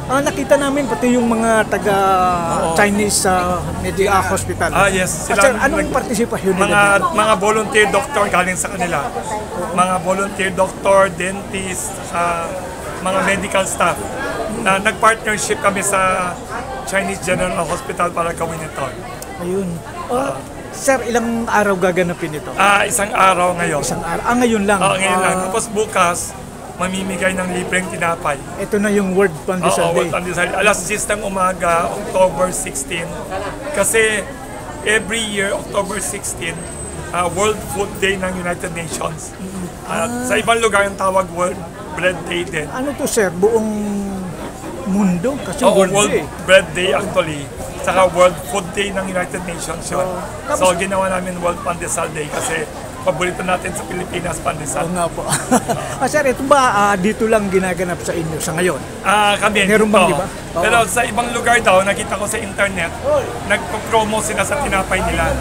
Nakita namin pati yung mga taga-Chinese Hospital. Yes. Sir, anong partisipasyon nila? Mga volunteer doctor galing sa kanila. Mga volunteer doctor, dentist, mga medical staff. Nag-partnership kami sa Chinese General Hospital para gawin ito. Ayun. Sir, ilang araw gaganapin ito? Isang araw ngayon. Isang araw? Ngayon lang? Ngayon lang. Tapos bukas, mamimigay ng libreng tinapay. Ito na yung World Pandesal Day. World Pandesal Day. Alas 10 ng umaga, October 16. Kasi every year, October 16, World Food Day ng United Nations. Sa ibang lugar yung tawag World Bread Day din. Ano to, sir? Buong mundo? Kasi World Bread Day actually. Saka World Food Day ng United Nations yun. So ginawa namin World Pandesal Day kasi paborito natin sa Pilipinas, pandesal. Oo nga po. Sir, ito ba dito lang ginaganap sa inyo sa ngayon? Kami. Meron bang iba? Pero sa ibang lugar daw, nakita ko sa internet, nagpo-promo sila sa tinapay nila.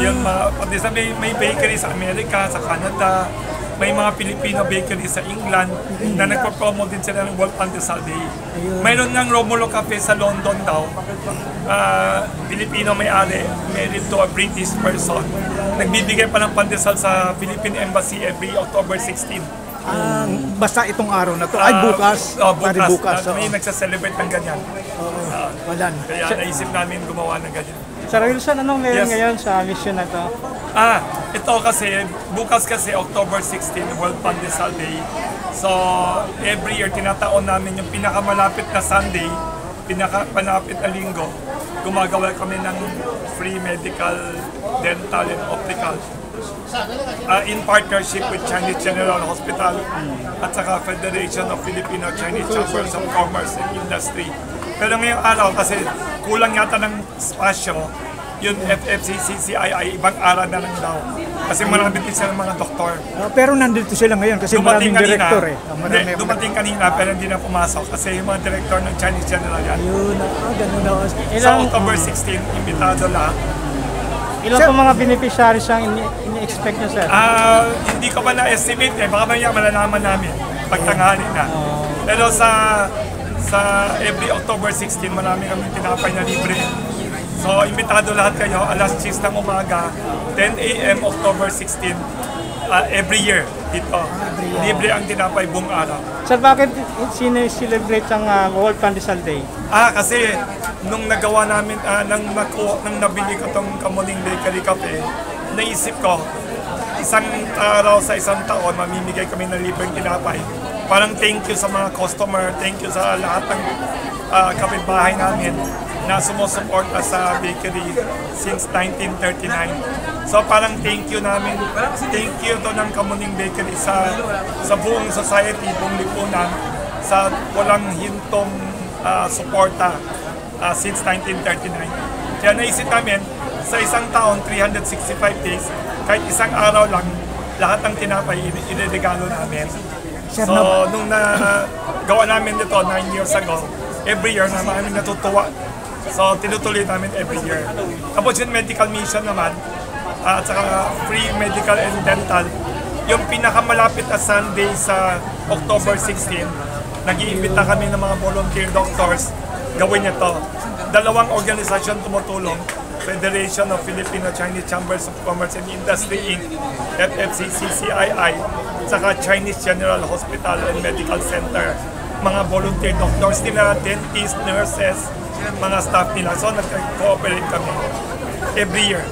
Yung pandesal, may bakery sa Amerika, sa Canada, may mga Filipino bakery sa England na nagpo-promo din sila ng World Pandesal Day. Mayroon ng Romulo Cafe sa London daw. Filipino may-ari, married to a British person. Nagbibigay pa ng pandesal sa Philippine Embassy every October 16. Basta itong araw na to ay bukas. Bukas. May nagsa-celebrate ng ganyan. Wala na. Kaya naisip namin gumawa ng ganyan. Sir Wilson, anong meron ngayon sa mission na to? Ito kasi, bukas kasi October 16, World Pandesal Day. So, every year, tinataon namin yung pinakamalapit na Sunday, pinakamalapit na linggo, gumagawa kami ng free medical, dental, and optical. In partnership with Chinese General Hospital at saka Federation of Filipino Chinese Chambers of Commerce and Industry. Pero ngayong araw kasi kulang yata ng spasyo, yung FFCCCII, ibang araw na lang daw. Kasi marami din silang mga doktor. Pero nandito sila ngayon kasi maraming direktor eh. Dumating kanina pero hindi na pumasok kasi yung mga direktor ng Chinese General yan. Ayun, ganun na. Sa October 16, imbitado lahat. Ilan po mga beneficiaries ang ini-expect nyo, sir? Hindi ko pa na-estimate baka maya malalaman namin pagtanghali na. Pero sa every October 16, marami kami tinapay na libre. So, imbitado lahat kayo, alas 10 ng umaga, 10 a.m. October 16, every year dito. Libre ang tinapay buong araw. Sir, bakit celebrate ang World Pandesal Day? Kasi nung nagawa namin, nang nabili ko tong Kamuning Bakery Cafe, naisip ko, isang araw sa isang taon, mamimigay kami ng libreng tinapay. Parang thank you sa mga customer, thank you sa lahat ng kapitbahay namin na sumusuporta sa bakery since 1939. So parang thank you namin, thank you to ng Kamuning Bakery sa buong society, buong lipunan, sa walang hintong suporta since 1939. Kaya naisip namin, sa isang taon, 365 days, kahit isang araw lang, lahat ng tinapay iniregalo namin. So, nung gawa namin ito 9 years ago, every year na maraming natutuwa. So, tinutuloy namin every year. Tapos yung medical mission naman, at saka free medical and dental, yung pinakamalapit na Sunday sa October 16, nag-iimbita kami ng mga volunteer doctors, gawin ito. Dalawang organisasyon tumutulong, Federation of Filipino Chinese Chambers of Commerce and Industry Inc., FFCCCII, saka Chinese General Hospital and Medical Center. Mga volunteer doctors nila, dentists, nurses, mga staff nila. So, nag-cooperate kami every year.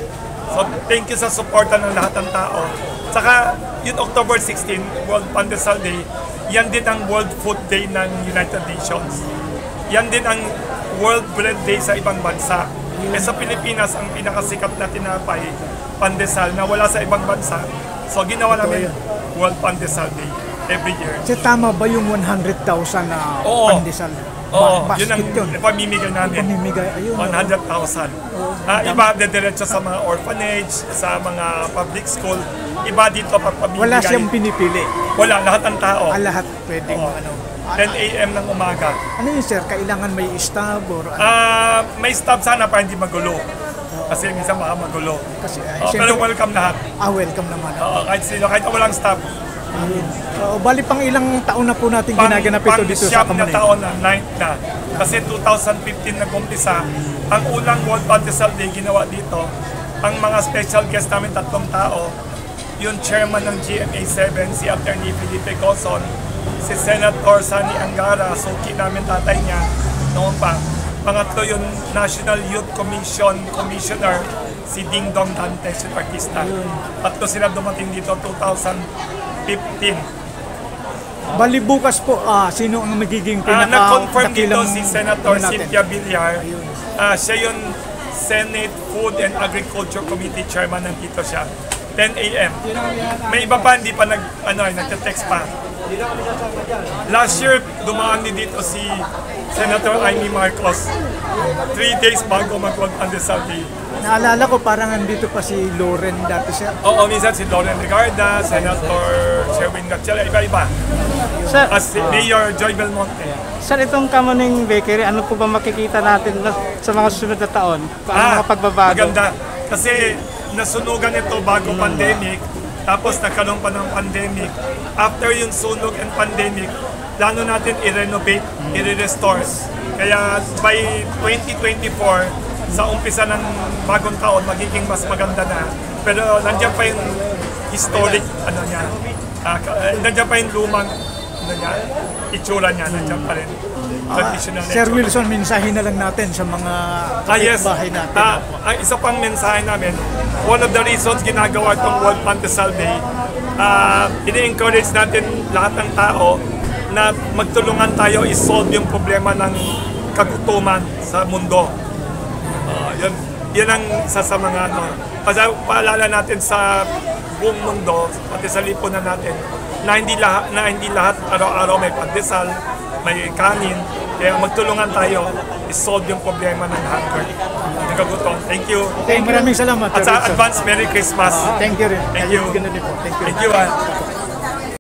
So, thank you sa suporta ng lahat ng tao. Saka, yung October 16, World Pandesal Day, yan din ang World Food Day ng United Nations. Yan din ang World Bread Day sa ibang bansa. Sa Pilipinas, ang pinakasikat na tinapay, pandesal, na wala sa ibang bansa. So, ginawa namin World Pandesal Day every year. So, tama ba yung 100,000 na pandesal? Yun ang pamimigay namin. 100,000. Iba dediretso sa mga orphanage, sa mga public school. Iba dito pamimigay. Wala siyang pinipili? Wala, lahat ng tao. Lahat pwedeng 10 a.m. ng umaga. Ano yun, sir? Kailangan may staff or may staff sana para hindi magulo. Kasi minsan baka magulo. Kasi, pero welcome lahat. Welcome naman. Kahit sino, kahit walang staff, Bali pang ilang taon na po natin ginaganap ito dito sa Pang-siyam na Kamuning. taon na, 9th na. Kasi 2015 nag-umpisa, ang unang World Pandesal Day ginawa dito, ang mga special guest namin 3 tao, yung chairman ng GMA7, si Attorney Felipe Coson, si Senator Sani Angara, suki namin tatay niya noon pa. Pangatlo yung National Youth Commission Commissioner, si Ding Dong Dantes, yung artista. Tatlo sila dumating dito 2015. Bali bukas po, sino ang magiging Na-confirm dito pinaka-dakilang si Senator natin? Cynthia Villar. Siya yung Senate Food and Agriculture Committee Chairman, nandito siya. 10 a.m. May iba pa, hindi pa nagte-text pa. Last year, dumaan din dito si Senator Amy Marcos. 3 days bago mag-World Pandesal Day. Naalala ko parang andito pa si Loren dati siya. Oo, minsan si Loren Regarda, Senator Sherwin Gatchela, iba-iba. Sir, As si Mayor Joy Belmonte. sir, itong Kamuning Bakery, ano po ba makikita natin sa mga susunod na taon? Paano mga pagbabago? Maganda. Kasi nasunugan ito bago pandemic, tapos nagkaroon pa ng pandemic. After yung sunog and pandemic, plano natin i-renovate, i-restore. Kaya by 2024, sa umpisa ng bagong taon, magiging mas maganda na. Pero nandiyan pa yung historic, nandiyan pa yung lumang, itsura niya, nandiyan pa rin. Traditional na Sir itsura. Wilson, mensahe na lang natin sa mga Yes. bahay natin. Ang isa pang mensahe namin, one of the reasons ginagawa itong World Pandesal Day, ini-encourage natin lahat ng tao na magtulungan tayo i-solve yung problema ng kagutuman sa mundo. Yun ang isa sa mga Kasi paalala natin sa buong mundo, pati sa lipunan natin, na hindi lahat araw-araw may pandesal, may kanin. Kaya magtulungan tayo i-solve yung problema ng hunger, ng kagutom. Thank you. Maraming salamat. At Sir sa Wilson. advance Merry Christmas. Thank you rin. Thank you. Ganun din po. Thank you. Thank you.